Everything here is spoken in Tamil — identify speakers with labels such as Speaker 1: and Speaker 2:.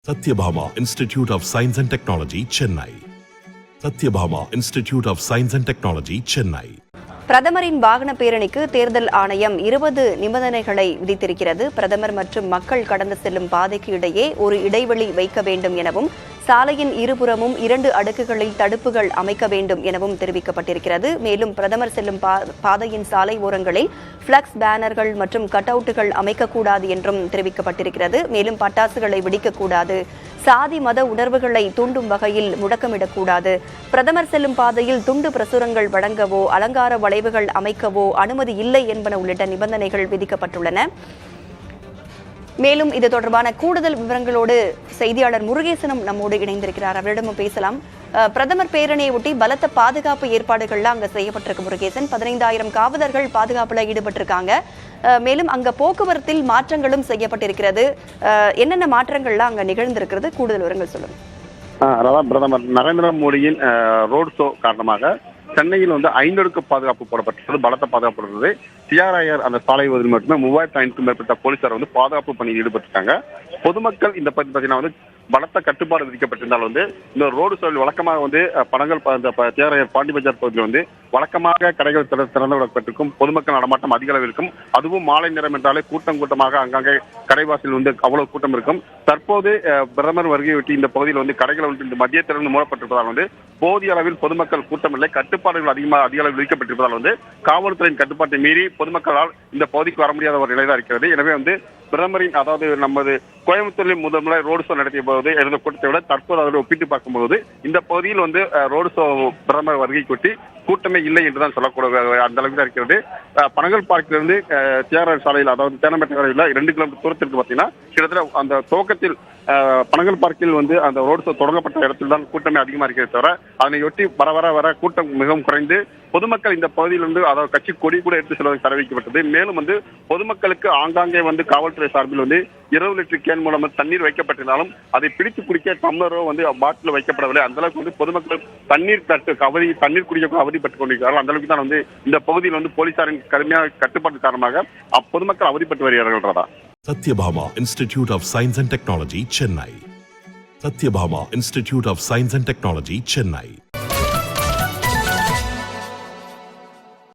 Speaker 1: Satyabhama Institute of Science and Technology, Chennai. Satyabhama Institute of Science and Technology, Chennai.
Speaker 2: பிரதமரின் வாகன பேரணிக்கு தேர்தல் ஆணையம் 20 நிபந்தனைகளை விதித்திருக்கிறது. பிரதமர் மற்றும் மக்கள் கடந்து செல்லும் பாதைக்கு இடையே ஒரு இடைவெளி வைக்க வேண்டும் எனவும், சாலையின் இருபுறமும் 2 அடுக்குகளில் தடுப்புகள் அமைக்க வேண்டும் எனவும் தெரிவிக்கப்பட்டிருக்கிறது. மேலும் பிரதமர் செல்லும் பாதையின் சாலை ஓரங்களில் பிளக்ஸ் பேனர்கள் மற்றும் கட் அவுட்டுகள் அமைக்கக்கூடாது என்றும் தெரிவிக்கப்பட்டிருக்கிறது. மேலும் பட்டாசுகளை வெடிக்கக்கூடாது, சாதி மத உணர்வுகளை தூண்டும் வகையில் முழக்கமிடக்கூடாது, பிரதமர் செல்லும் பாதையில் துண்டு பிரசுரங்கள் வழங்கவோ அலங்கார வளைவுகள் அமைக்கவோ அனுமதி இல்லை என்பன உள்ளிட்ட நிபந்தனைகள் விதிக்கப்பட்டுள்ளன. மேலும் இது தொடர்பான கூடுதல் விவரங்களோடு செய்தியாளர் முருகேசனும் நம்மோடு இணைந்திருக்கிறார். அவரிடமும் பேசலாம். பிரதமர் பேரணியை ஒட்டி பலத்த பாதுகாப்பு ஏற்பாடுகள்லாம் அங்க செய்யப்பட்டிருக்கு. முருகேசன், 15,000 காவலர்கள் பாதுகாப்புல ஈடுபட்டிருக்காங்க. மேலும் அங்க போக்குவரத்தில் மாற்றங்களும் செய்யப்பட்டிருக்கிறது. என்னென்ன மாற்றங்கள்லாம் அங்க நிகழ்ந்திருக்கிறது? கூடுதல் விவரங்கள் சொல்லுங்க.
Speaker 3: அதான் பிரதமர் நரேந்திர மோடியின் ரோட் ஷோ காரணமாக சென்னையில் 5 அடுக்கு பாதுகாப்பு போடப்பட்டது, பலத்த பாதுகாப்பு இருந்தது. TRIR அந்த சாலை பகுதியில் மட்டுமே 3500 மேற்பட்ட போலீசார் பாதுகாப்பு பணியில் ஈடுபட்டிருக்காங்க. பொதுமக்கள் இந்த பார்த்தீங்கன்னா பலத்த கட்டுப்பாடு விதிக்கப்பட்டிருந்தால் இந்த ரோடு ஷோவில் வழக்கமாக படங்கள் TRIR பாண்டி பஜார் பகுதியில் வழக்கமாக கடைகள் திறந்து விடப்பட்டிருக்கும். பொதுமக்கள் நடமாட்டம் அதிக அளவில் இருக்கும். அதுவும் மாலை நேரம் என்றாலே கூட்டமாக அங்கங்கே கடைவாசில் அவ்வளவு கூட்டம் இருக்கும். தற்போது பிரதமர் வருகையொட்டி இந்த பகுதியில் கடைகள் இந்த மத்தியத்திலிருந்து மூடப்பட்டிருப்பதால் போதிய அளவில் பொதுமக்கள் கூட்டம் இல்லை. கட்டுப்பாடுகள் அதிக அளவில் விதிக்கப்பட்டிருப்பதால் காவல்துறையின் கட்டுப்பாட்டை மீறி பொதுமக்களால் இந்த பகுதிக்கு வர முடியாத ஒரு நிலைதான் இருக்கிறது. எனவே பிரதமரின், அதாவது நமது கோயம்புத்தூரில் முதன்முறை ரோடு ஷோ நடத்திய போது இருந்த கூட்டத்தை விட தற்போது அவரை ஒப்பிட்டு பார்க்கும்போது இந்த பகுதியில் ரோடு ஷோ பிரதமர் வருகைக்கு கூட்டமே இல்லை என்றுதான் சொல்லக்கூடிய அந்த அளவுக்கு தான் இருக்கிறது. பனகல் பார்க்கிலிருந்து TRIR சாலையில், அதாவது தேனம்பேட்டை சாலையில் 2 கிலோமீட்டர் தூரத்திற்கு பார்த்தீங்கன்னா கிட்டத்தட்ட அந்த துவக்கத்தில் பனகல் பார்க்கில் அந்த ரோடு ஷோ தொடங்கப்பட்ட இடத்தில் தான் கூட்டமே அதிகமாக இருக்கிறது. தவிர அதனையொட்டி வர கூட்டம் மிகவும் குறைந்து பொதுமக்கள் இந்த பகுதியில் அதாவது கட்சி கொடி கூட எடுத்து செல்வதற்கு தடை வைக்கப்பட்டது. மேலும் பொதுமக்களுக்கு ஆங்காங்கே காவல்துறை சார்பில் 20 லிட்டர் கேன் மூலம் தண்ணீர் வைக்கப்பட்டிருந்தாலும் அதை பிடித்து குடிக்க டம்ளரோ பாட்டில் வைக்கப்படவில்லை. அந்த அளவுக்கு பொதுமக்கள் தண்ணீர் குடிக்க அவதிப்பட்டுக் கொண்டிருக்கிறார்கள். அந்த அளவுக்கு தான் இந்த பகுதியில் போலீசாரின் கடுமையான கட்டுப்பாட்டு காரணமாக பொதுமக்கள் அவதிப்பட்டு வருகிறார்கள்.
Speaker 1: Satyabhama Institute of Science and Technology, Chennai. Satyabhama Institute of Science and Technology, Chennai.